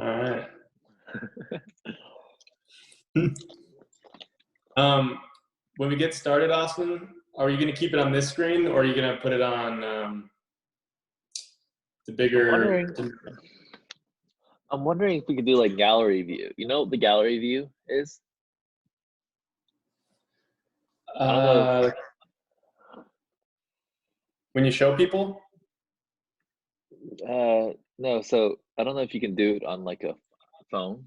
All right. When we get started, Austin, are you going to keep it on this screen, or are you going to put it on the bigger? I'm wondering if we could do like gallery view. You know what the gallery view is? I don't know. When you show people? No, so I don't know if you can do it on like a phone.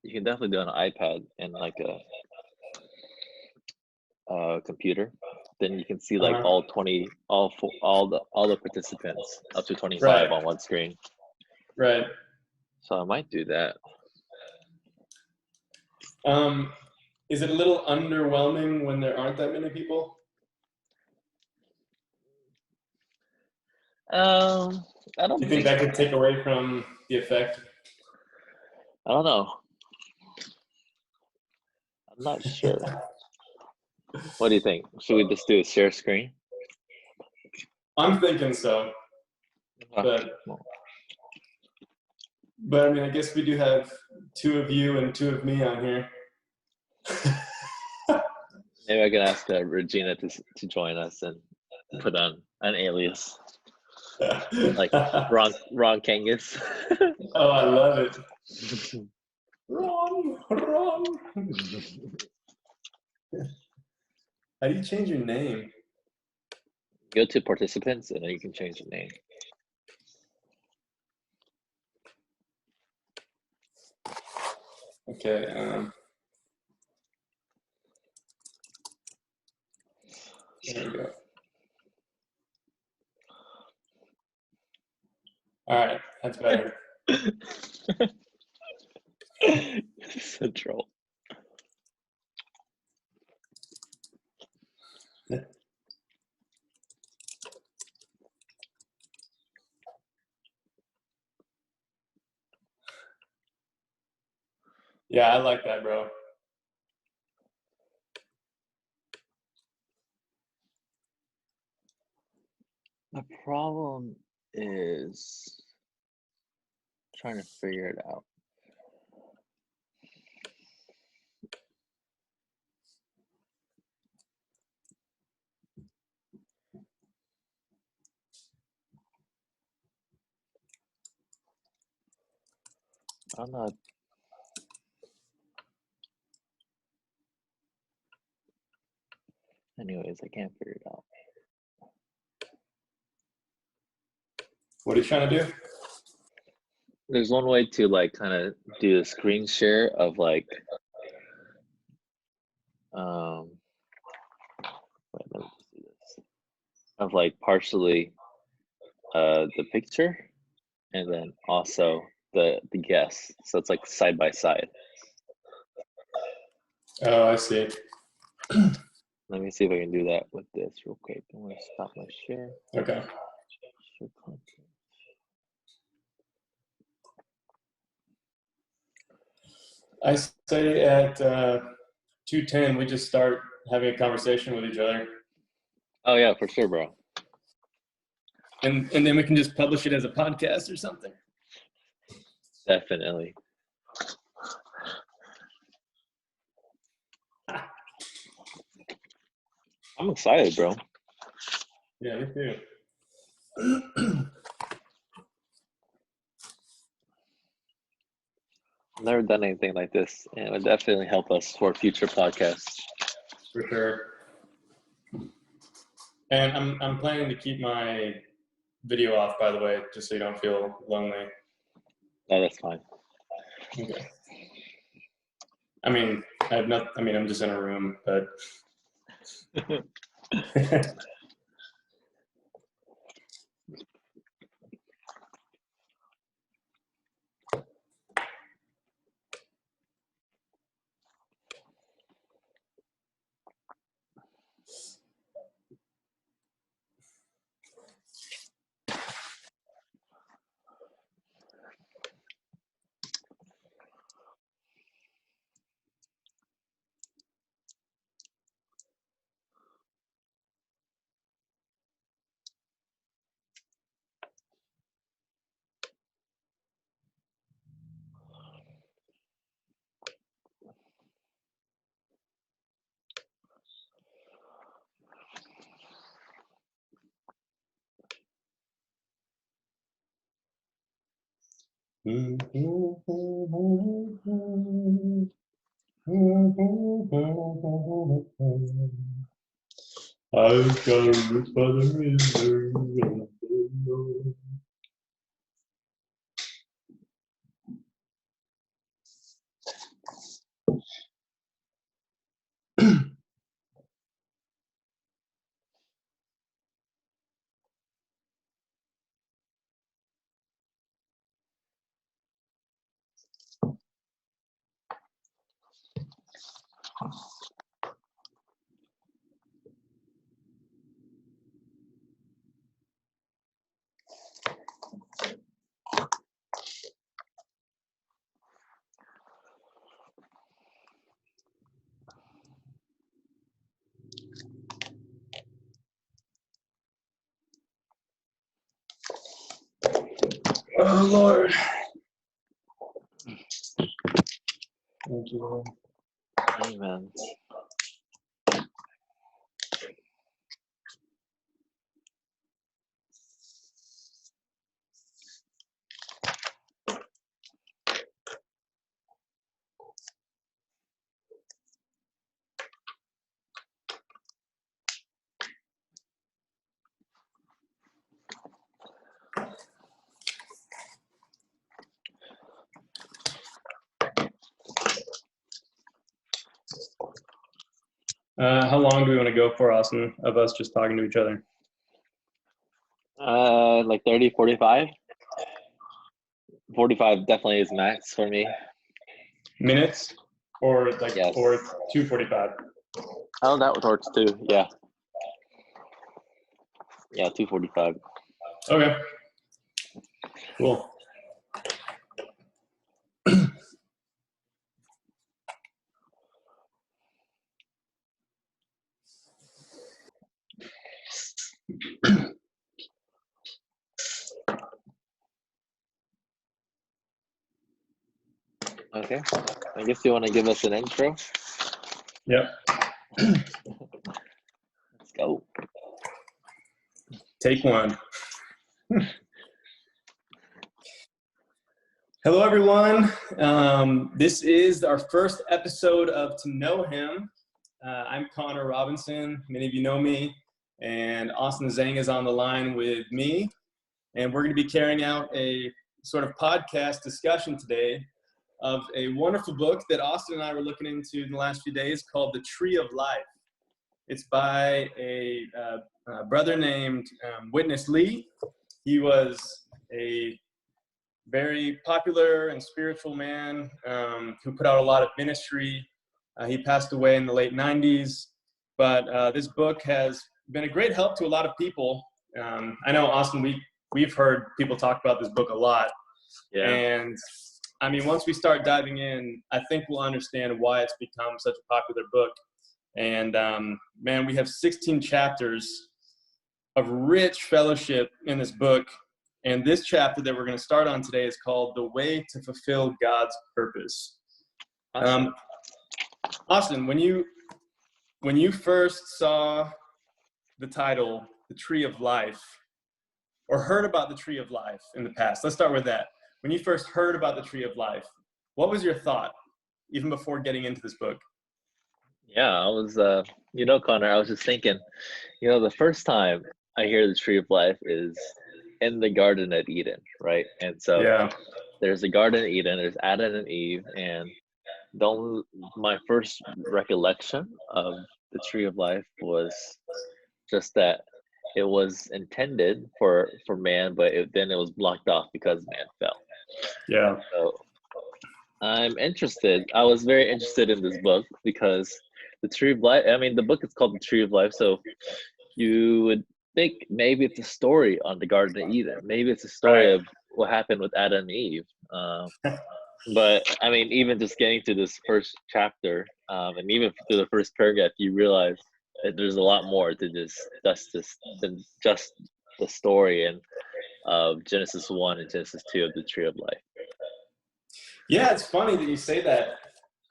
You can definitely do it on an iPad and like a computer. Then you can see like all the participants up to 25 on one screen. Right. So I might do that. Is it a little underwhelming when there aren't that many people? I don't. Do you think that could take away from the effect? I don't know. I'm not sure. What do you think? Should we just do a share screen? I'm thinking so. But I mean, I guess we do have 2 of you and 2 of me on here. Maybe I can ask Regina to join us and put on an alias. Like Ron Kangas. Oh, I love it. Ron. How do you change your name? Go to participants and then you can change the name. Okay. There we go. All right, that's better. Central. Yeah, I like that, bro. The problem is trying to figure it out. I'm not. Anyways, I can't figure it out. What are you trying to do? There's one way to like kind of do a screen share of like wait, let me just do this. Of like partially the picture and then also the guests. So it's like side by side. Oh, I see. Let me see if I can do that with this real quick. I'm gonna stop my share. Okay. Share content. I say at 2:10 we just start having a conversation with each other. Oh yeah, for sure, bro. And then we can just publish it as a podcast or something. Definitely. I'm excited, bro. Yeah, me too. I've never done anything like this, and it would definitely help us for future podcasts. For sure. And I'm planning to keep my video off, by the way, just so you don't feel lonely. No, that's fine. Okay. I mean, I'm just in a room, but I've got a roof by the river. Oh Lord. Thank you, Lord. Amen. How long do we want to go for, Austin, of us just talking to each other? Like 30, 45. 45 definitely is max for me. Minutes? Or like, Yes. or 2:45? Oh, that works too. Yeah. Yeah, 2:45. Okay. Cool. Okay. I guess you want to give us an intro? Yep. Let's go. Take one. Hello, everyone. This is our first episode of To Know Him. I'm Connor Robinson. Many of you know me. And Austin Zhang is on the line with me. And we're going to be carrying out a sort of podcast discussion today of a wonderful book that Austin and I were looking into in the last few days called The Tree of Life. It's by a brother named Witness Lee. He was a very popular and spiritual man who put out a lot of ministry. He passed away in the late 90s, but this book has been a great help to a lot of people. I know, Austin, we've heard people talk about this book a lot. Yeah. And I mean, once we start diving in, I think we'll understand why it's become such a popular book. And man, we have 16 chapters of rich fellowship in this book. And this chapter that we're going to start on today is called The Way to Fulfill God's Purpose. Austin, when you first saw the title, The Tree of Life, or heard about the Tree of Life in the past, let's start with that. When you first heard about the Tree of Life, what was your thought, even before getting into this book? Yeah, I was, Connor, I was just thinking, the first time I hear the Tree of Life is in the Garden of Eden, right? And so Yeah. there's the Garden of Eden, there's Adam and Eve, and my first recollection of the Tree of Life was just that it was intended for man, but then it was blocked off because man fell. Yeah. So I'm interested. I was very interested in this book because the Tree of Life, I mean, the book is called The Tree of Life, so you would think maybe it's a story on the Garden of Eden. Maybe it's a story of what happened with Adam and Eve. But I mean, even just getting to this first chapter, and even through the first paragraph, you realize that there's a lot more to than just the story and of Genesis 1 and Genesis 2 of the Tree of Life. Yeah, it's funny that you say that.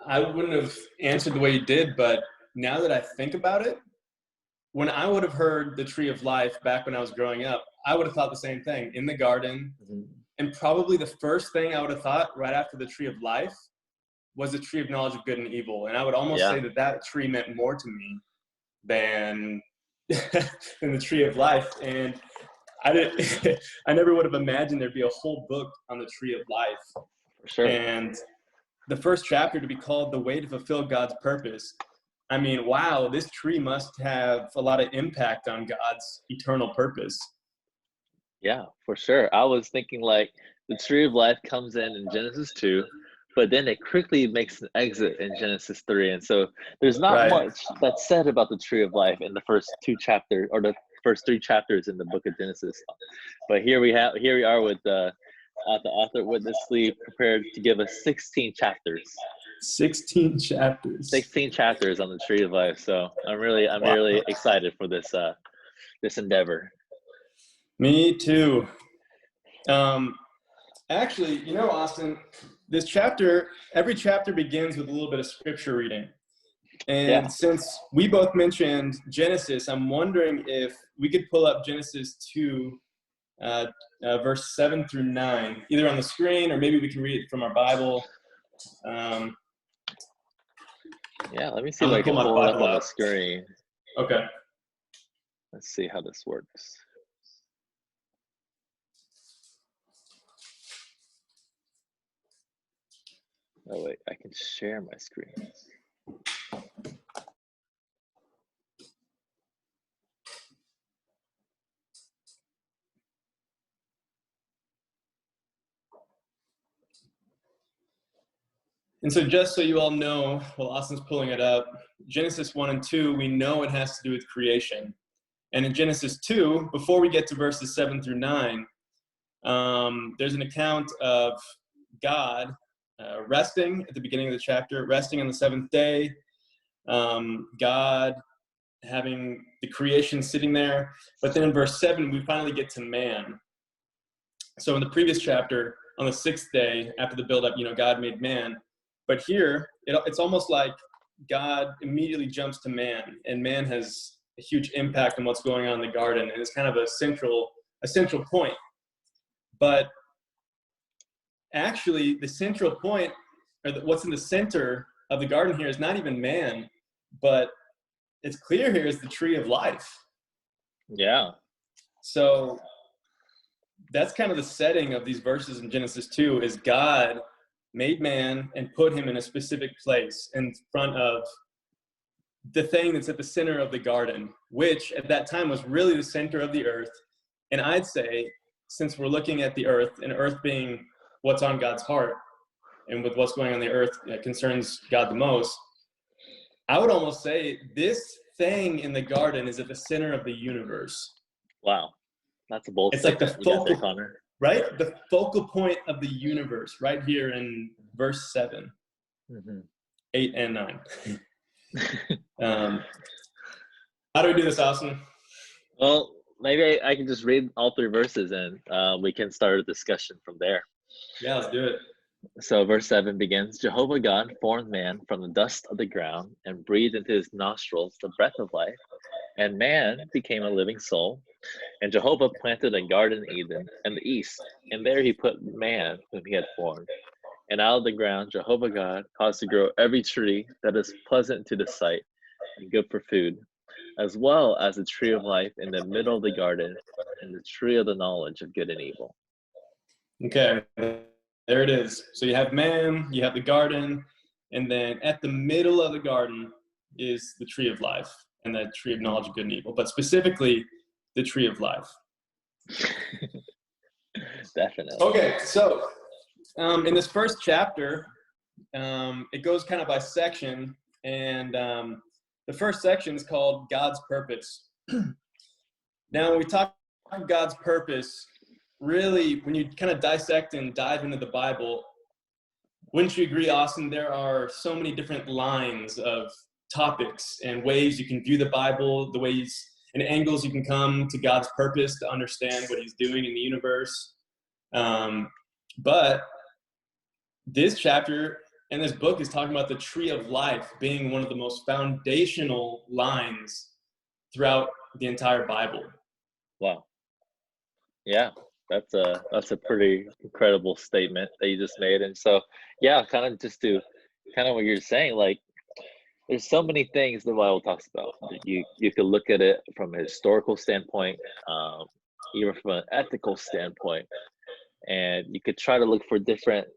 I wouldn't have answered the way you did, but now that I think about it, when I would have heard the Tree of Life back when I was growing up, I would have thought the same thing. In the garden, And probably the first thing I would have thought right after the tree of life was the tree of knowledge of good and evil. And I would almost say that that tree meant more to me than, than the tree of life. And I never would have imagined there'd be a whole book on the tree of life. For sure. And the first chapter to be called The Way to Fulfill God's Purpose. I mean, wow, this tree must have a lot of impact on God's eternal purpose. Yeah, for sure. I was thinking like the tree of life comes in Genesis 2, but then it quickly makes an exit in Genesis 3. And so there's not much that's said about the tree of life in the first 2 chapters or the first 3 chapters in the book of Genesis. But here we are with the author Witnessly prepared to give us 16 chapters. 16 chapters. 16 chapters on the tree of life. So I'm really excited for this endeavor. Me too. Actually, you know, Austin, every chapter begins with a little bit of scripture reading. And since we both mentioned Genesis, I'm wondering if we could pull up Genesis 2, verse 7 through 9, either on the screen or maybe we can read it from our Bible. Yeah, let me see if I can pull it up on the screen. Okay. Let's see how this works. Oh wait, I can share my screen. And so just so you all know, while Austin's pulling it up, Genesis 1 and 2, we know it has to do with creation. And in Genesis 2, before we get to verses 7 through 9, there's an account of God resting at the beginning of the chapter, resting on the 7th day, God having the creation sitting there. But then in verse 7, we finally get to man. So in the previous chapter, on the 6th day, after the buildup, you know, God made man. But here, it's almost like God immediately jumps to man, and man has a huge impact on what's going on in the garden, and it's kind of a central point. But actually, the central point, or what's in the center of the garden here, is not even man, but it's clear here is the tree of life. Yeah. So that's kind of the setting of these verses in Genesis 2, is God made man and put him in a specific place in front of the thing that's at the center of the garden, which at that time was really the center of the earth. And I'd say, since we're looking at the earth, and earth being what's on God's heart, and with what's going on the earth that concerns God the most, I would almost say this thing in the garden is at the center of the universe. Wow. That's a bold statement. It's like the focal, Connor. Right? The focal point of the universe, right here in verse 7, 8 and 9. How do we do this, Austin? Well, maybe I can just read all 3 verses and we can start a discussion from there. Yeah, let's do it. So verse 7 begins, Jehovah God formed man from the dust of the ground and breathed into his nostrils the breath of life, and man became a living soul. And Jehovah planted a garden in Eden in the east, and there he put man whom he had formed. And out of the ground Jehovah God caused to grow every tree that is pleasant to the sight and good for food, as well as the tree of life in the middle of the garden, and the tree of the knowledge of good and evil. Okay, there it is. So you have man, you have the garden, and then at the middle of the garden is the tree of life and the tree of knowledge of good and evil, but specifically the tree of life. Definitely. Okay, so in this first chapter, it goes kind of by section, and the first section is called God's Purpose. Now, when we talk about God's purpose, really, when you kind of dissect and dive into the Bible, wouldn't you agree, Austin, there are so many different lines of topics and ways you can view the Bible, the ways and angles you can come to God's purpose to understand what he's doing in the universe. But this chapter and this book is talking about the tree of life being one of the most foundational lines throughout the entire Bible. Wow. Yeah. That's a pretty incredible statement that you just made. And so yeah, kind of just to kind of what you're saying, like there's so many things the Bible talks about. You could look at it from a historical standpoint, even from an ethical standpoint, and you could try to look for different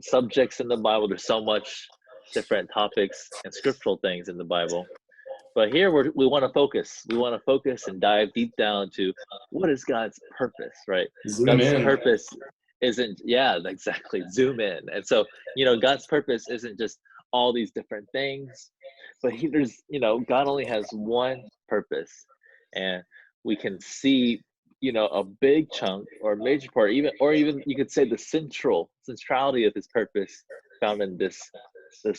subjects in the Bible. There's so much different topics and scriptural things in the Bible. But here we want to focus. We want to focus and dive deep down to what is God's purpose, right? Zoom God's in. purpose isn't, yeah, exactly. Zoom in. And so, God's purpose isn't just all these different things, but God only has one purpose. And we can see, a big chunk or a major part, even you could say the centrality of his purpose found in this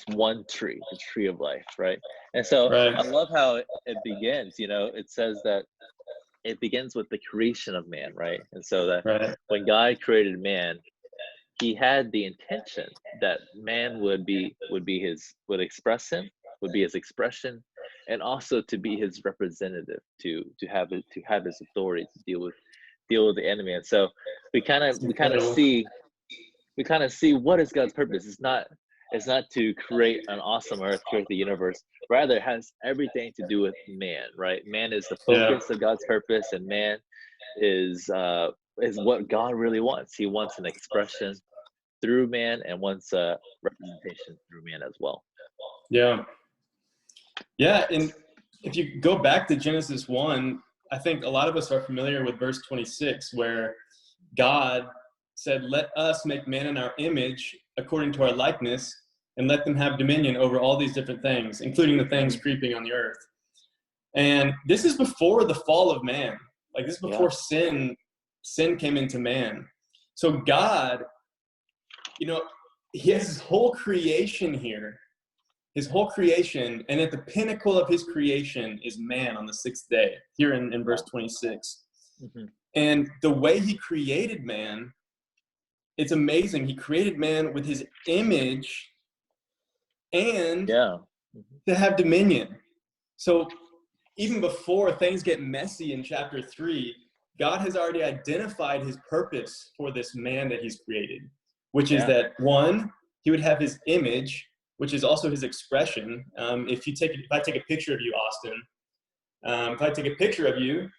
one tree, the tree of life, right? And so Right. I love how it begins. It says that it begins with the creation of man, right? And so that Right. when God created man, he had the intention that man would express him, would be his expression, and also to be his representative, to have his authority to deal with the enemy. And so we kind of see what is God's purpose. It's not to create an awesome earth, create the universe. Rather, it has everything to do with man, right? Man is the focus of God's purpose, and man is what God really wants. He wants an expression through man and wants a representation through man as well. Yeah. And if you go back to Genesis 1, I think a lot of us are familiar with verse 26, where God said, "Let us make man in our image according to our likeness, and let them have dominion over all these different things, including the things creeping on the earth." And this is before the fall of man. Like, this is before sin came into man. So God, he has his whole creation here, and at the pinnacle of his creation is man on the sixth day, here in verse 26. Mm-hmm. And the way he created man, it's amazing. He created man with his image and to have dominion. So even before things get messy in chapter 3, God has already identified his purpose for this man that he's created, which is that, one, he would have his image, which is also his expression. If I take a picture of you, Austin, if I take a picture of you,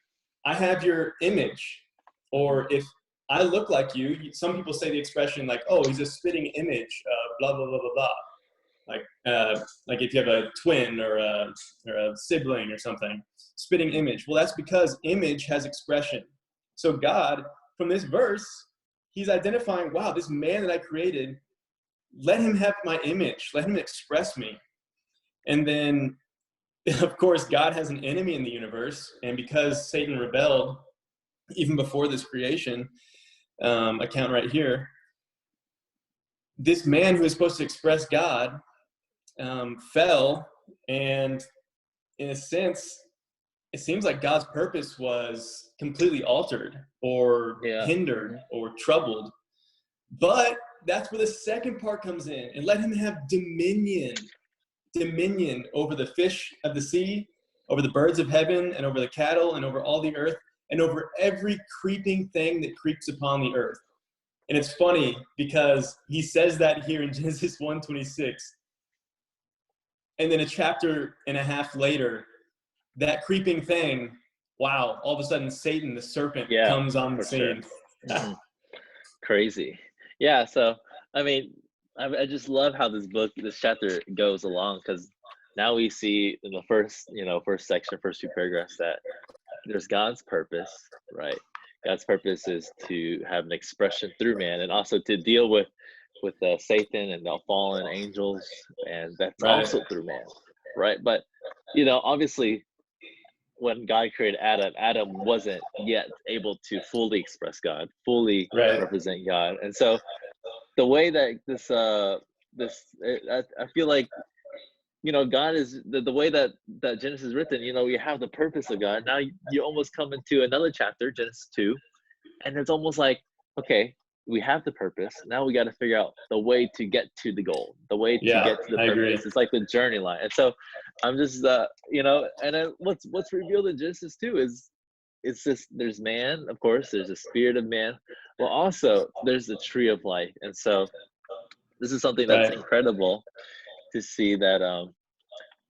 I have your image. Or if I look like you, some people say the expression like, "Oh, he's a spitting image of blah, blah, blah, blah, blah." Like if you have a twin or a sibling or something, spitting image. Well, that's because image has expression. So God, from this verse, he's identifying, wow, this man that I created, let him have my image, let him express me. And then, of course, God has an enemy in the universe, and because Satan rebelled even before this creation account right here, this man who is supposed to express God fell, and in a sense, it seems like God's purpose was completely altered or hindered or troubled. But that's where the second part comes in, and let him have dominion over the fish of the sea, over the birds of heaven, and over the cattle, and over all the earth, and over every creeping thing that creeps upon the earth. And it's funny because he says that here in Genesis 1:26. And then a chapter and a half later, that creeping thing, wow, all of a sudden Satan, the serpent, comes on the scene. Sure. Crazy. Yeah, so, I mean, I just love how this chapter goes along, because now we see in the first section, first two paragraphs, that there's God's purpose, right? God's purpose is to have an expression through man, and also to deal with Satan and the fallen angels, and that's also through man, right? But obviously, when God created Adam wasn't yet able to fully express God, fully represent God, and so the way that I feel like God is the way that Genesis is written. You have the purpose of God. Now you almost come into another chapter, Genesis 2, and it's almost like, okay, we have the purpose. Now we got to figure out the way to get to the goal, the way to get to the purpose. Agree. It's like the journey line. And so I'm just, and then what's revealed in Genesis 2 is it's just, there's man, of course, there's the spirit of man, but also there's the tree of life. And so this is something that's Right. incredible to see that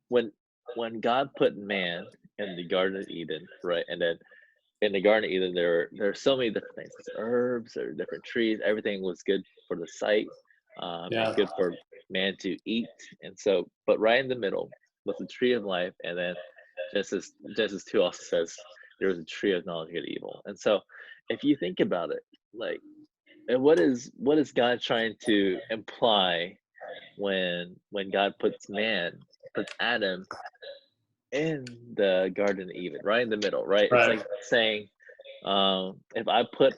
when God put man in the Garden of Eden, right? And then in the Garden of Eden, there are so many different things. There's herbs, there are different trees. Everything was good for the sight, and Yeah. good for man to eat. And so, but right in the middle was the tree of life, and then Genesis 2 also says there was a tree of knowledge of good and evil. And so, if you think about it, like, and what is God trying to imply when God puts Adam in the Garden of Eden, right in the middle, right? It's Right. like saying, if I put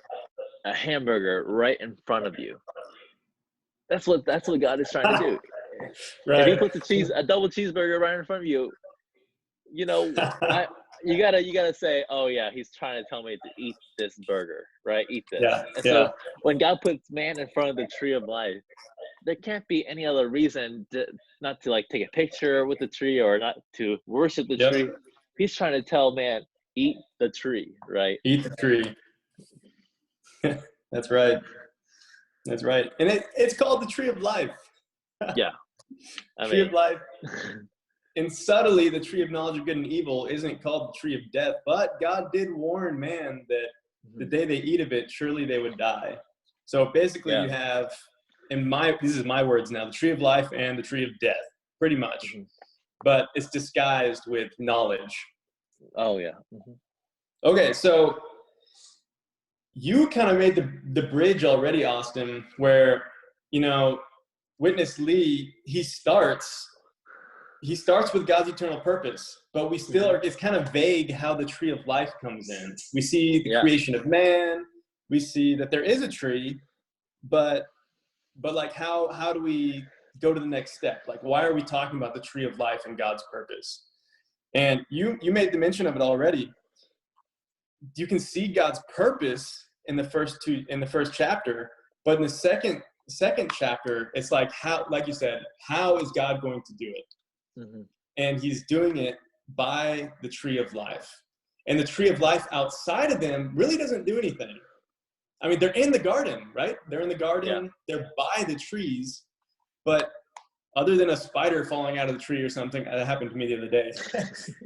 a hamburger right in front of you, that's what God is trying to do. If he Right. puts a double cheeseburger right in front of you, you know, you gotta say, oh yeah, he's trying to tell me to eat this burger, right? Eat this. Yeah. And Yeah. so when God puts man in front of the tree of life, there can't be any other reason not to like take a picture with the tree or not to worship the Yep. tree. He's trying to tell man, eat the tree, right? Eat the tree. That's right. That's right. And it's called the tree of life. Yeah. I Tree of mean, life. And subtly, the tree of knowledge of good and evil isn't called the tree of death, but God did warn man that the day they eat of it, surely they would die. So basically, yeah. you have, these is my words now, the tree of life and the tree of death, pretty much. Mhm. But it's disguised with knowledge. Oh yeah. Mhm. Okay, so you kind of made the bridge already, Austin, where, Witness Lee, he starts with God's eternal purpose, but we still it's kind of vague how the tree of life comes in. We see the Yeah. creation of man, we see that there is a tree, but like how do we go to the next step? Like, why are we talking about the tree of life and God's purpose? And you made the mention of it already. You can see God's purpose in the first chapter, but in the second chapter, it's like, how, like you said, how is God going to do it? Mhm. And he's doing it by the tree of life. And the tree of life outside of them really doesn't do anything. I mean, they're in the garden, right? They're in the garden, Yeah. they're by the trees, but other than a spider falling out of the tree or something, that happened to me the other day.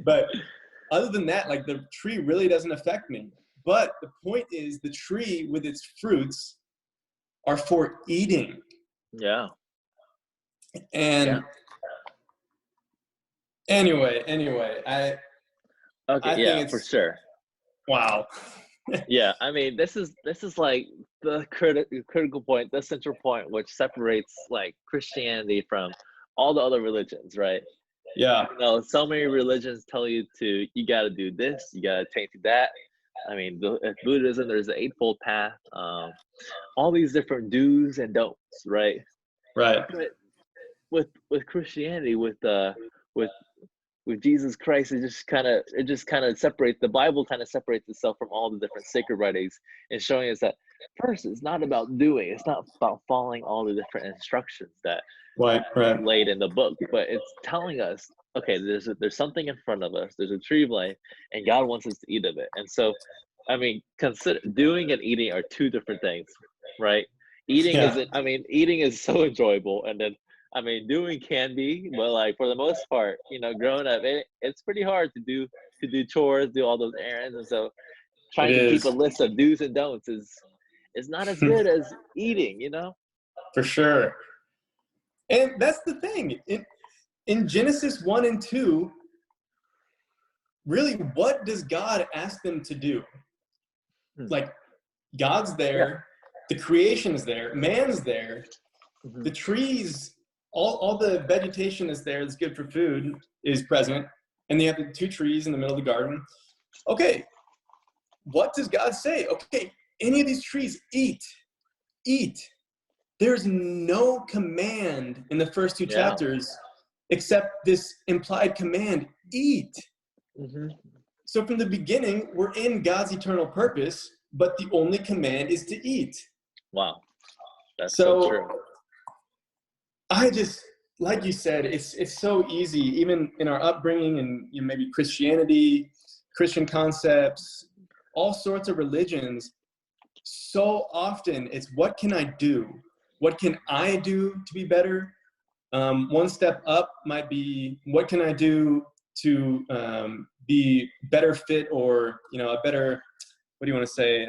But other than that, like, the tree really doesn't affect me. But the point is, the tree with its fruits are for eating. Yeah. And Yeah. anyway, I Okay. think Yeah, for it's, sure. wow. Yeah. I mean, this is like the critical point, the central point, which separates like Christianity from all the other religions, right? Yeah. So many religions tell you you got to do this, you got to take to that. I mean, Buddhism, there's the Eightfold Path, all these different do's and don'ts, right? Right. But with Christianity, with Jesus Christ, it just kind of separates. The Bible kind of separates itself from all the different sacred writings and showing us that first, it's not about doing, it's not about following all the different instructions that Right. laid in the book, but it's telling us, okay, there's something in front of us, there's a tree of life, and God wants us to eat of it. And so, I mean, consider doing and eating are two different things, right? Eating is so enjoyable, and then doing can be, but like for the most part, growing up, it's pretty hard to do chores, do all those errands, and so trying to keep a list of do's and don'ts is not as good as eating, For sure. And that's the thing. In Genesis 1 and 2, really, what does God ask them to do? Like, God's there, the creation's there, man's there, the trees, all the vegetation is there that's good for food is present, and they have the two trees in the middle of the garden. Okay, what does God say? Okay, any of these trees, eat. There's no command in the first two chapters except this implied command, eat. So from the beginning, we're in God's eternal purpose, but the only command is to eat. Wow. That's so true. I just, like you said, it's so easy, even in our upbringing and maybe Christianity, Christian concepts, all sorts of religions, so often it's what can I do? What can I do to be better? One step up might be what can I do to be better fit, or a better, what do you want to say,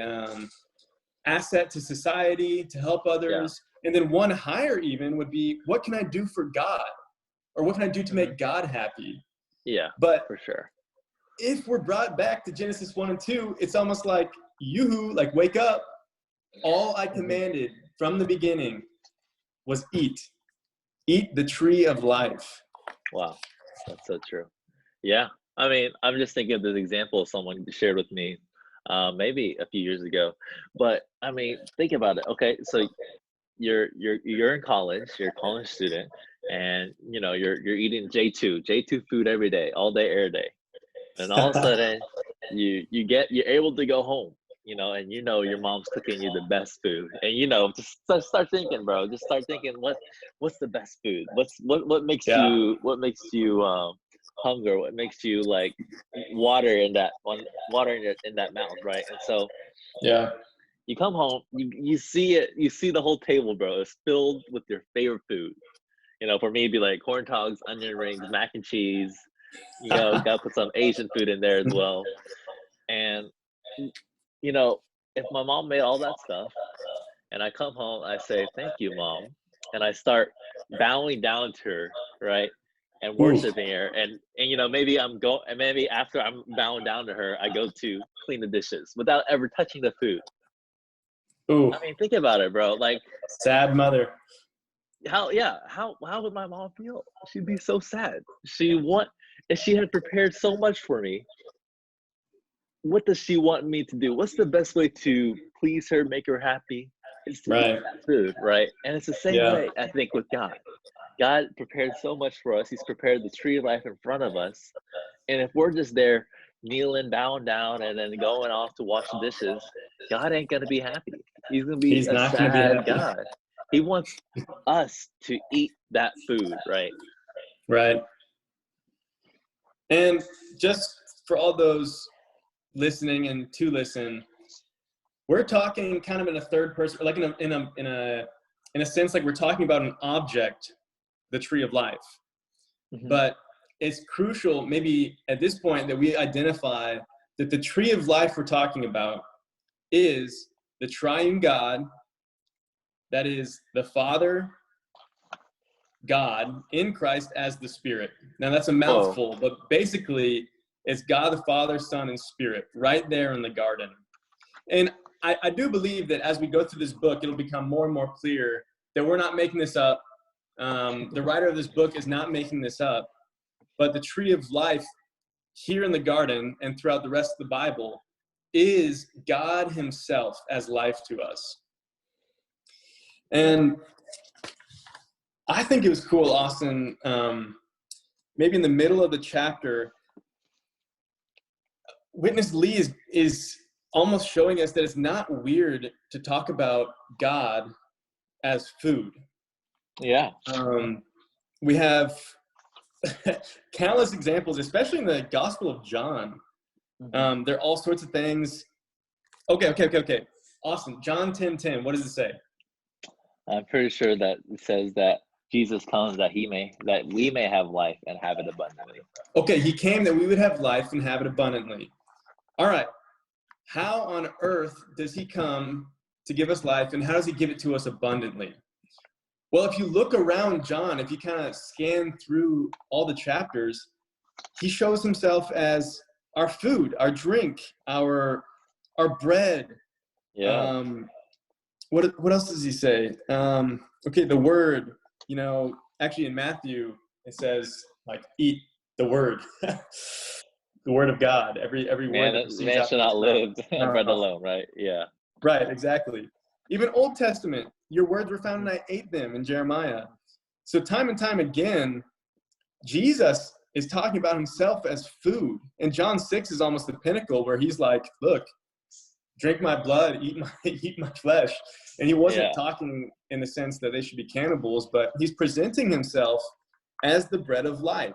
asset to society, to help others. And then one higher even would be, what can I do for God? Or what can I do to make God happy? Yeah, but for sure. If we're brought back to Genesis 1 and 2, it's almost like, yoo-hoo, like wake up. All I commanded from the beginning was eat the tree of life. Wow, that's so true. Yeah, I mean, I'm just thinking of this example someone shared with me maybe a few years ago. But I mean, think about it. Okay, so you're in college, you're a college student, and you're eating J2 food every day, all day, every day. And all of a sudden you're able to go home, and your mom's cooking you the best food. And just start thinking, bro. Just start thinking what's the best food? What makes you hunger? What makes you like water in that mouth, right? And so you come home, you see it, you see the whole table, bro. It's filled with your favorite food. For me it'd be like corn dogs, onion rings, mac and cheese. Gotta put some Asian food in there as well. And if my mom made all that stuff and I come home, I say, thank you, Mom. And I start bowing down to her, right? And worshiping her. And maybe maybe after I'm bowing down to her, I go to clean the dishes without ever touching the food. Ooh. I mean, think about it, bro. Like, sad mother. How would my mom feel? She'd be so sad. If she had prepared so much for me, what does she want me to do? What's the best way to please her, make her happy? It's to eat that food, right? And it's the same way, I think, with God. God prepared so much for us. He's prepared the tree of life in front of us. And if we're just there kneeling, bowing down, and then going off to wash the dishes, God ain't going to be happy. He's going to be a sad God. He wants us to eat that food, right? Right. And just for all those listening and to listen, we're talking kind of in a third person, like in a sense, like we're talking about an object, the tree of life. Mm-hmm. But it's crucial, maybe at this point, that we identify that the tree of life we're talking about is the triune God. That is the Father, God in Christ as the Spirit. Now that's a mouthful, but basically it's God the Father, Son, and Spirit right there in the garden. And I do believe that as we go through this book, it'll become more and more clear that we're not making this up. The writer of this book is not making this up, but the tree of life here in the garden and throughout the rest of the Bible is God himself as life to us. And I think it was cool, Austin, maybe in the middle of the chapter, Witness Lee is almost showing us that it's not weird to talk about God as food. Yeah. We have countless examples, especially in the Gospel of John. There are all sorts of things. Okay. Awesome. John 10:10. What does it say? I'm pretty sure that it says that Jesus comes that we may have life and have it abundantly. Okay, he came that we would have life and have it abundantly. All right. How on earth does he come to give us life, and how does he give it to us abundantly? Well, if you look around John, if you kind of scan through all the chapters, he shows himself as our food, our drink, our bread. Yeah. What else does he say? The word, actually in Matthew, it says like, eat the word, the word of God, every word that proceeds man out should not live on bread mouth. alone, right? Yeah. Right, exactly. Even Old Testament, your words were found and I ate them in Jeremiah. So time and time again, Jesus is talking about himself as food. And John 6 is almost the pinnacle where he's like, look, drink my blood, eat my flesh. And he wasn't talking in the sense that they should be cannibals, but he's presenting himself as the bread of life.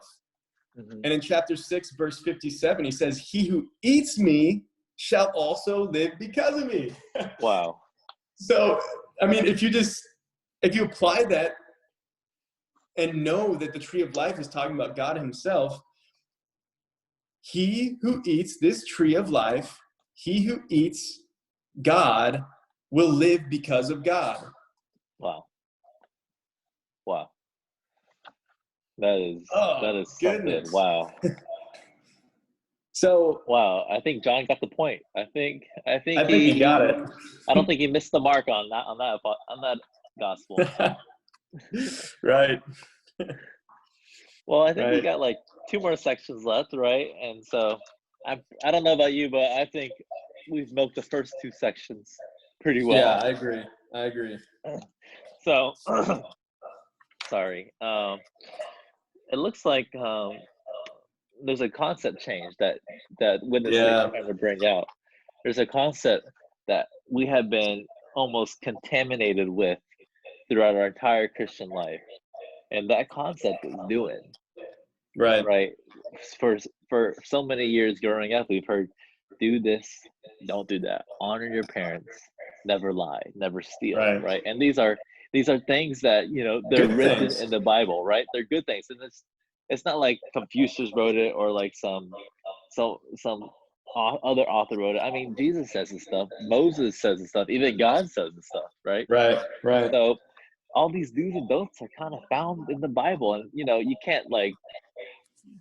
And in chapter 6, verse 57, he says, he who eats me shall also live because of me. Wow. So, I mean, if you apply that and know that the tree of life is talking about God himself, he who eats this tree of life, he who eats God will live because of God. Wow. Wow. That is something. Goodness. Wow. So Wow. I think John got the point. I think he got it. I don't think he missed the mark on that gospel. Right. Well, I think we Right. got like 2 more sections left, right? And so I don't know about you, but I think we've milked the first 2 sections pretty well. Yeah, I agree. So sorry. It looks like there's a concept change that Witness Lee is trying to bring out. There's a concept that we have been almost contaminated with throughout our entire Christian life, and that concept is doing. Right. For so many years growing up, we've heard, do this, don't do that, honor your parents, never lie, never steal, right? And these are things that, you know, they're Good written things. in the Bible, right? They're good things, and it's not like Confucius wrote it or like some other author wrote it. I mean, Jesus says this stuff, Moses says this stuff, even God says this stuff, right? Right. So all these do's and don'ts are kind of found in the Bible, and you know, you can't like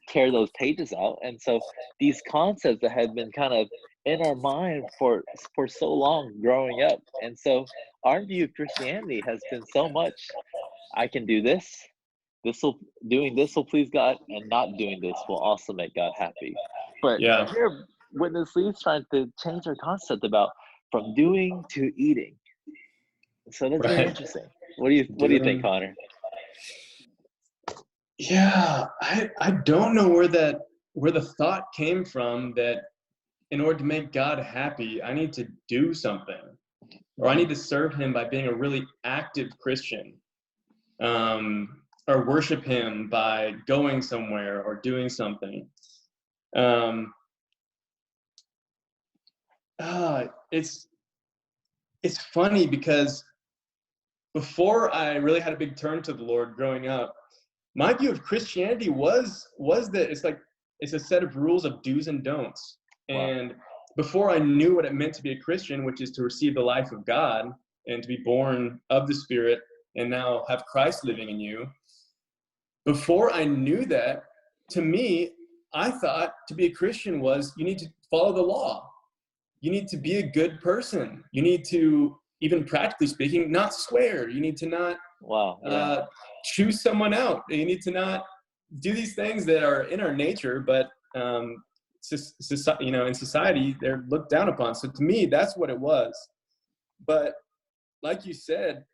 tear those pages out. And so these concepts that had been kind of in our mind for so long growing up, and so our view of Christianity has been so much, I can do this, doing this will please God, and not doing this will also make God happy. But here Witness Lee's trying to change our concept about from doing to eating. So that's very interesting. What do you think, Connor? Yeah, I don't know where the thought came from that in order to make God happy, I need to do something, or I need to serve him by being a really active Christian, or worship him by going somewhere or doing something. It's funny because before I really had a big turn to the Lord growing up, my view of Christianity was that it's a set of rules of do's and don'ts. And before I knew what it meant to be a Christian, which is to receive the life of God and to be born of the Spirit and now have Christ living in you, before I knew that, to me, I thought to be a Christian was you need to follow the law. You need to be a good person. You need to, even practically speaking, not swear. You need to not choose someone out. You need to not do these things that are in our nature, but in society, they're looked down upon. So to me, that's what it was. But like you said,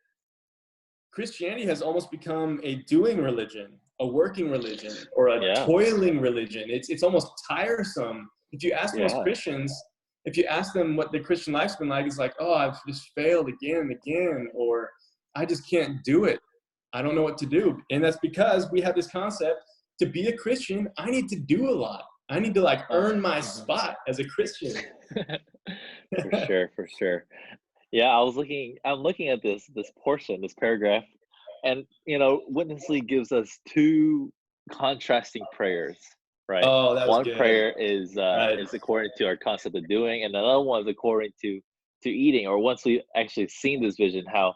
Christianity has almost become a doing religion, a working religion, or a toiling religion. It's almost tiresome. If you ask most Christians, if you ask them what the Christian life's been like, it's like, oh, I've just failed again and again, or I just can't do it. I don't know what to do. And that's because we have this concept, to be a Christian, I need to do a lot. I need to earn my spot as a Christian. For sure. Yeah, I'm looking at this portion, this paragraph, and you know, Witness Lee gives us 2 contrasting prayers, right? Oh, that was one good. Prayer is according to our concept of doing, and another one is according to eating. Or once we actually seen this vision, how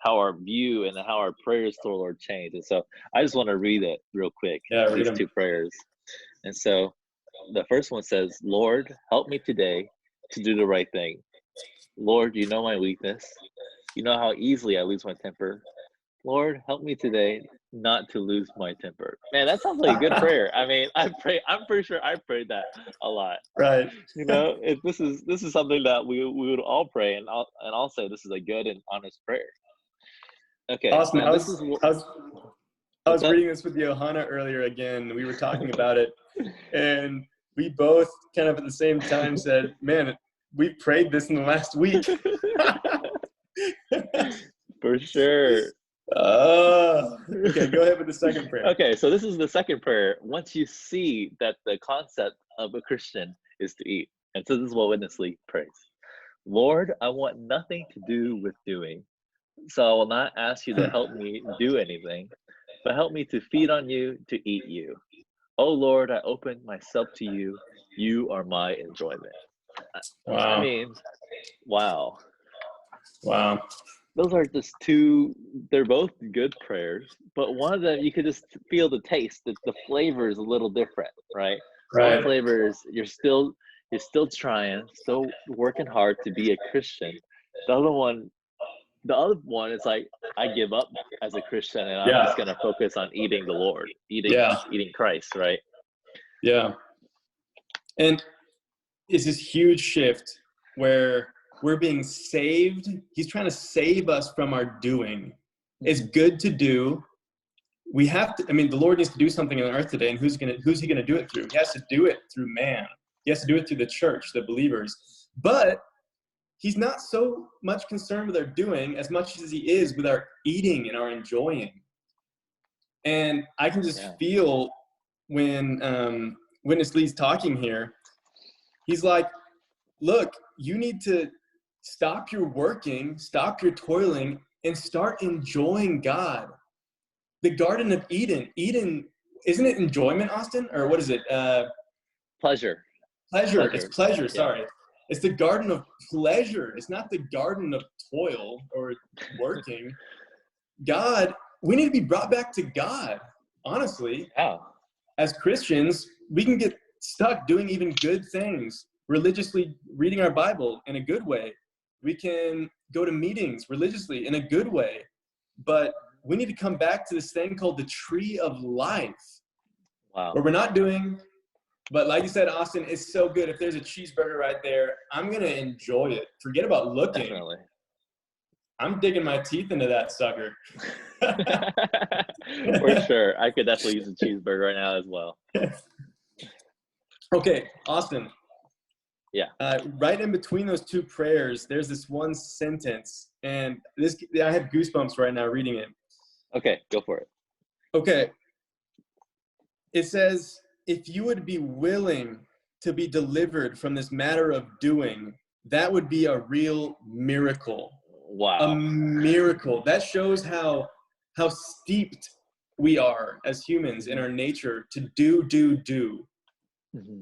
our view and how our prayers to the Lord change. And so I just want to read it real quick. These 2 prayers. And so the first one says, Lord, help me today to do the right thing. Lord, you know my weakness. You know how easily I lose my temper. Lord, help me today not to lose my temper. Man, that sounds like a good prayer. I mean, I'm pretty sure I prayed that a lot. Right. You know, if this is something that we would all pray, and I'll say this is a good and honest prayer. Okay. Awesome. I was reading this with Johanna earlier again. We were talking about it, and we both kind of at the same time said, man, we prayed this in the last week. For sure. Okay, go ahead with the second prayer. Okay, so this is the second prayer. Once you see that the concept of a Christian is to eat, And so this is what Witness Lee prays. Lord, I want nothing to do with doing. So I will not ask you to help me do anything, but help me to feed on you, to eat you. Oh Lord, I open myself to you. You are my enjoyment. I Wow. mean, wow. Wow. Those are just two, they're both good prayers, but one of them you could just feel the taste, the flavor is a little different, right? One Right. flavor is you're still trying, still working hard to be a Christian. The other one is like, I give up as a Christian and I'm Yeah. just gonna focus on eating the Lord, eating Christ, right? Yeah. And it's this huge shift where we're being saved. He's trying to save us from our doing. It's good to do. We have to, I mean, the Lord needs to do something on earth today, and who's he gonna do it through? He has to do it through man. He has to do it through the church, the believers. But he's not so much concerned with our doing as much as he is with our eating and our enjoying. And I can just feel when Witness Lee's talking here, he's like, look, you need to stop your working, stop your toiling, and start enjoying God. The Garden of Eden. Eden, isn't it enjoyment, Austin? Or what is it? Pleasure. Pleasure. It's pleasure, Yeah. sorry. It's the garden of pleasure. It's not the garden of toil or working. God, we need to be brought back to God, honestly. Yeah. As Christians, we can get stuck doing even good things, religiously reading our Bible in a good way. We can go to meetings religiously in a good way. But we need to come back to this thing called the tree of life. Wow. Where we're not doing, but like you said, Austin, it's so good. If there's a cheeseburger right there, I'm going to enjoy it. Forget about looking. Definitely. I'm digging my teeth into that sucker. For sure. I could definitely use a cheeseburger right now as well. Okay, Austin. Yeah. Right in between those two prayers, there's this one sentence, and I have goosebumps right now reading it. Okay, go for it. Okay. It says, if you would be willing to be delivered from this matter of doing, that would be a real miracle. Wow. A miracle. That shows how steeped we are as humans in our nature to do. Mm-hmm.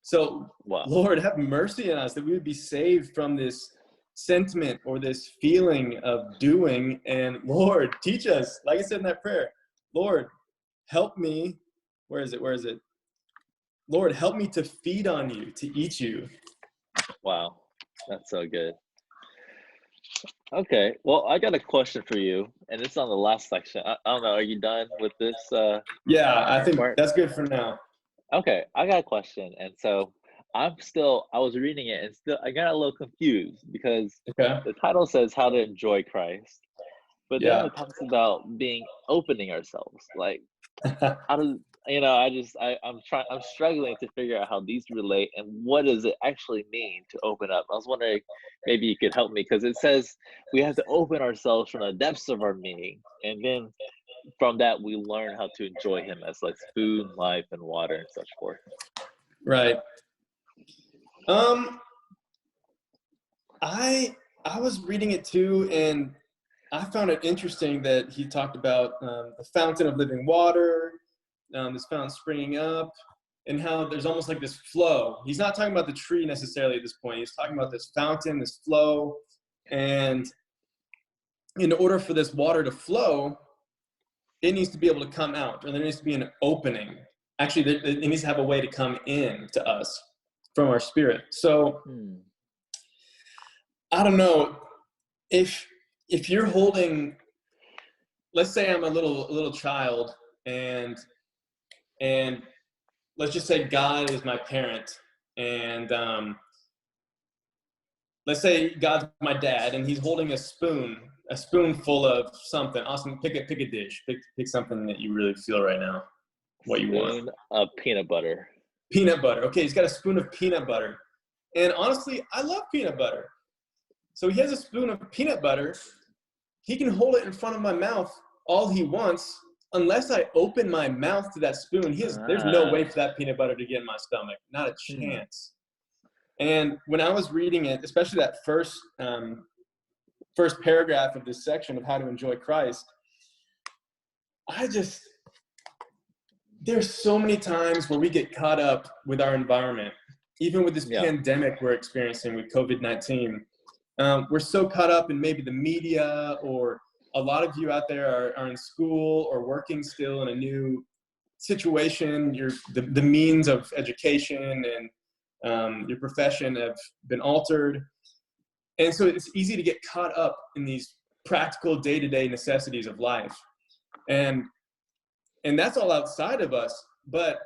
So, wow. Lord, have mercy on us that we would be saved from this sentiment or this feeling of doing. And Lord, teach us, like I said in that prayer, Lord, help me. Where is it? Lord, help me to feed on you, to eat you. Wow. That's so good. Okay. Well, I got a question for you, and it's on the last section. I don't know. Are you done with this? Yeah, I think part? that's good for now. Okay. I got a question. And so I was reading it and still I got a little confused because the title says how to enjoy Christ. But then it talks about opening ourselves. Like how does I'm struggling to figure out how these relate and what does it actually mean to open up. I was wondering maybe you could help me because it says we have to open ourselves from the depths of our being, and then from that we learn how to enjoy him as like food, life, and water and such forth. Right. I was reading it too, and I found it interesting that he talked about the fountain of living water, this fountain springing up, and how there's almost like this flow. He's not talking about the tree necessarily at this point. He's talking about this fountain, this flow, and in order for this water to flow, it needs to be able to come out, or there needs to be an opening. Actually, it needs to have a way to come in to us from our spirit. So, I don't know, if you're holding, let's say I'm a little child, and let's just say God is my parent, and let's say God's my dad, and he's holding a spoonful of something. Austin, pick a dish. Pick something that you really feel right now, what you want. Spoon of peanut butter. Peanut butter. Okay, he's got a spoon of peanut butter. And honestly, I love peanut butter. So he has a spoon of peanut butter. He can hold it in front of my mouth all he wants. Unless I open my mouth to that spoon, there's no way for that peanut butter to get in my stomach. Not a chance. And when I was reading it, especially that first paragraph of this section of how to enjoy Christ, there's so many times where we get caught up with our environment, even with this pandemic we're experiencing with COVID-19. We're so caught up in maybe the media, or a lot of you out there are in school or working still in a new situation. The means of education and your profession have been altered. And so it's easy to get caught up in these practical day-to-day necessities of life. And that's all outside of us. But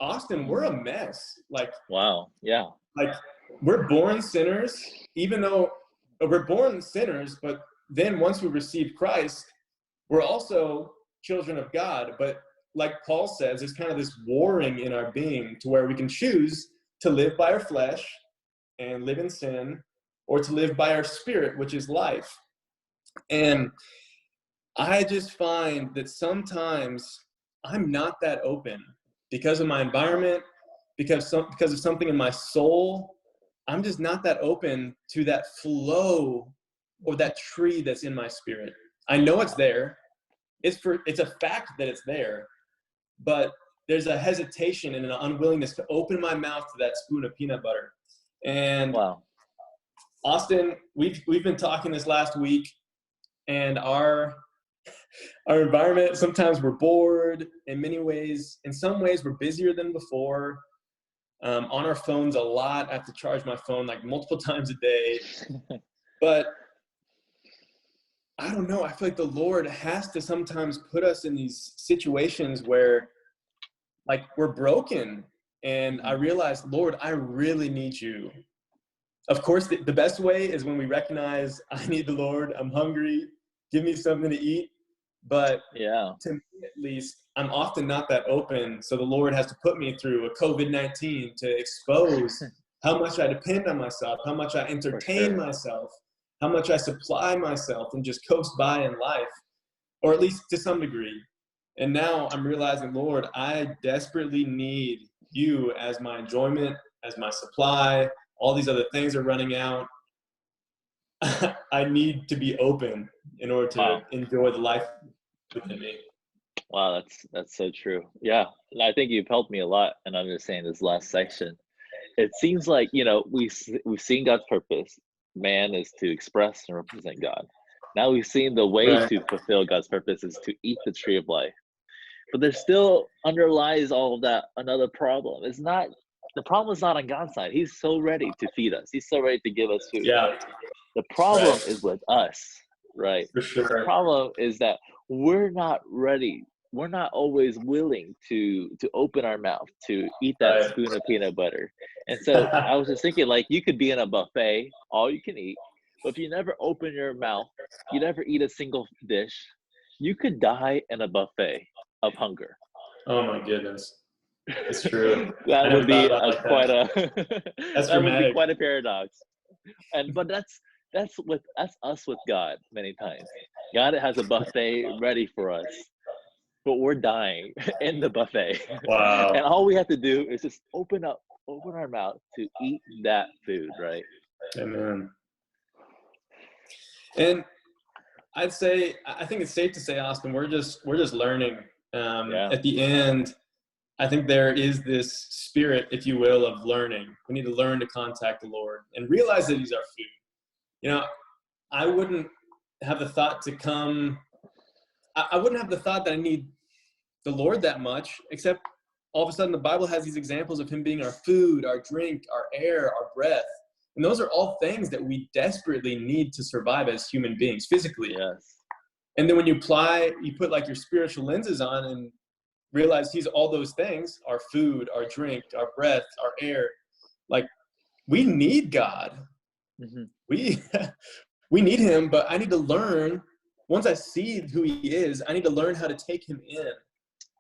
Austin, we're a mess. Like, wow. Yeah. Like, we're born sinners, even though we're born sinners, but then once we receive Christ, we're also children of God. But like Paul says, there's kind of this warring in our being to where we can choose to live by our flesh and live in sin, or to live by our spirit, which is life. And I just find that sometimes I'm not that open because of my environment, because of something in my soul. I'm just not that open to that flow or that tree that's in my spirit. I know it's there. It's a fact that it's there, but there's a hesitation and an unwillingness to open my mouth to that spoon of peanut butter. And wow. Austin, we've been talking this last week, and our environment, sometimes we're bored in many ways. In some ways, we're busier than before. On our phones a lot. I have to charge my phone like multiple times a day. But I don't know. I feel like the Lord has to sometimes put us in these situations where, like, we're broken. And I realize, Lord, I really need you. Of course, the best way is when we recognize I need the Lord. I'm hungry. Give me something to eat. But to me, at least, I'm often not that open. So the Lord has to put me through a COVID-19 to expose how much I depend on myself, how much I entertain myself, how much I supply myself and just coast by in life, or at least to some degree. And now I'm realizing, Lord, I desperately need you as my enjoyment, as my supply. All these other things are running out. I need to be open in order to enjoy the life within me. Wow, that's so true. Yeah, and I think you've helped me a lot in understanding this last section. It seems like, we've seen God's purpose. Man is to express and represent God. Now we've seen the way to fulfill God's purpose is to eat the tree of life. But there still underlies all of that another problem. The problem is not on God's side. He's so ready to feed us. He's so ready to give us food. Yeah. The problem is with us, right? For sure. The problem is that we're not ready. We're not always willing to open our mouth to eat that spoon of peanut butter. And so I was just thinking, like, you could be in a buffet, all you can eat, but if you never open your mouth, you never eat a single dish, you could die in a buffet of hunger. Oh my goodness. It's true. That would be quite a paradox. But that's us with God many times. God has a buffet ready for us, but we're dying in the buffet. Wow. And all we have to do is just open our mouth to eat that food, right? Amen. And I think it's safe to say, Austin, we're just learning. At the end, I think there is this spirit, if you will, of learning. We need to learn to contact the Lord and realize that He's our food. I wouldn't have the thought I wouldn't have the thought that I need the Lord that much, except all of a sudden the Bible has these examples of Him being our food, our drink, our air, our breath. And those are all things that we desperately need to survive as human beings physically. Yes. And then when you put like your spiritual lenses on and realize He's all those things, our food, our drink, our breath, our air, like, we need God. Mm-hmm. We need Him, but I need to learn, once I see who He is, I need to learn how to take Him in.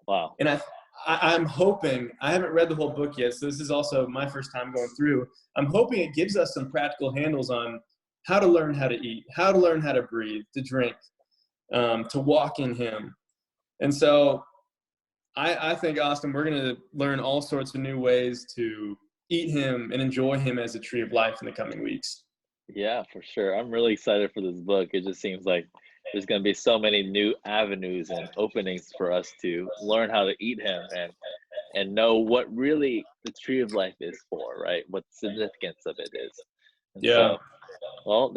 Wow. And I'm hoping, I haven't read the whole book yet, so this is also my first time going through. I'm hoping it gives us some practical handles on how to learn how to eat, how to learn how to breathe, to drink, to walk in Him. And so I think, Austin, we're going to learn all sorts of new ways to eat him and enjoy him as a tree of life in the coming weeks. Yeah, for sure. I'm really excited for this book. It just seems like there's going to be so many new avenues and openings for us to learn how to eat him and know what really the tree of life is for, right? What the significance of it is. And Yeah. so, well,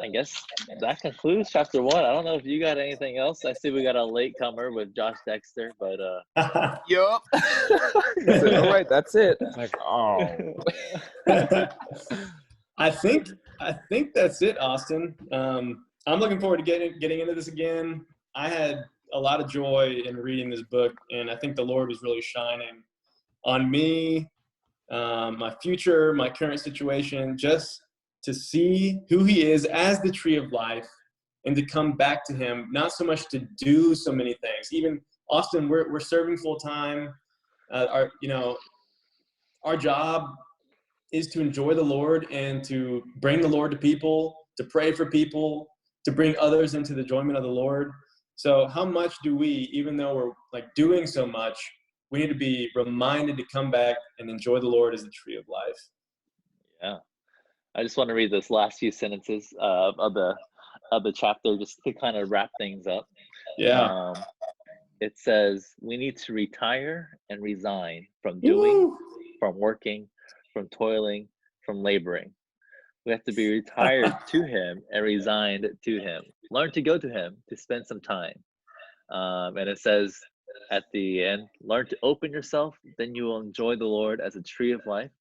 I guess that concludes chapter 1. I don't know if you got anything else. I see we got a latecomer with Josh Dexter, but Yup. All right, that's it. It's like, oh. I think that's it, Austin. I'm looking forward to getting into this again. I had a lot of joy in reading this book, and I think the Lord was really shining on me, my future, my current situation, just to see who he is as the tree of life and to come back to him, not so much to do so many things. Even Austin, we're serving full time. Our job is to enjoy the Lord and to bring the Lord to people, to pray for people, to bring others into the enjoyment of the Lord. So how much do we, even though we're like doing so much, we need to be reminded to come back and enjoy the Lord as the tree of life. Yeah. I just want to read this last few sentences of the chapter just to kind of wrap things up. Yeah. It says, we need to retire and resign from doing, from working, from toiling, from laboring. We have to be retired to him and resigned to him. Learn to go to him to spend some time. And it says at the end, learn to open yourself, then you will enjoy the Lord as a tree of life.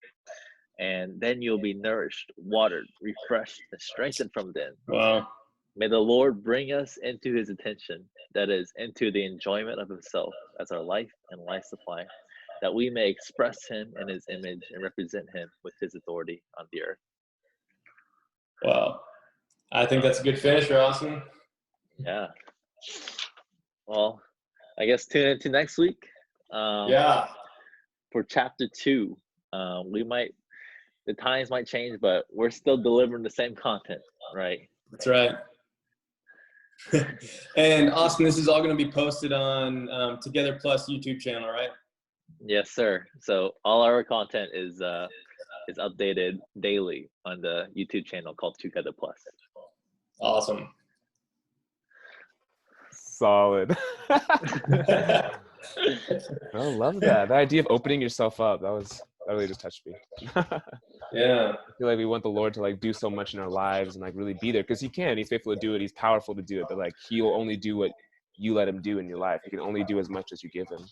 And then you'll be nourished, watered, refreshed, and strengthened from within. Wow. May the Lord bring us into his attention, that is, into the enjoyment of himself as our life and life supply, that we may express him in his image and represent him with his authority on the earth. Wow. I think that's a good finisher, Austin. Yeah. Well, I guess tune into next week. For chapter 2. The times might change, but we're still delivering the same content, right? That's right. And Austin, this is all going to be posted on Together Plus YouTube channel, right? Yes, sir. So all our content is updated daily on the YouTube channel called Together Plus. Awesome. Solid. I love that. The idea of opening yourself up, that really just touched me. Yeah. I feel like we want the Lord to like do so much in our lives and like really be there, because he can. He's faithful to do it. He's powerful to do it. But like he will only do what you let him do in your life. He can only do as much as you give him.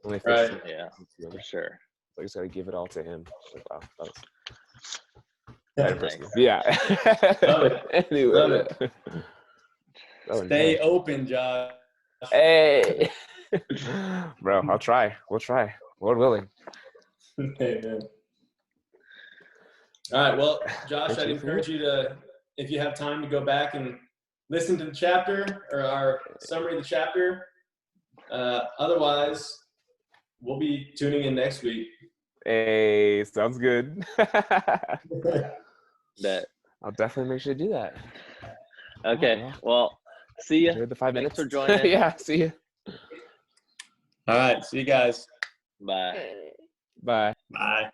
Only Right. Yeah, for sure. So you just gotta give it all to him. Like, wow, Nice. personal. Yeah. Love it. Anyway. Love it. Stay open, Josh. Hey. Bro, I'll try. We'll try. Lord willing. Amen. All right. Well, Josh, I'd encourage you to, if you have time, to go back and listen to the chapter or our summary of the chapter. Otherwise, we'll be tuning in next week. Hey, sounds good. That I'll definitely make sure to do that. Okay. Well, see ya. Enjoyed the 5 minutes. Thanks for joining. Yeah, see ya. All right. See you guys. Bye. Bye. Bye.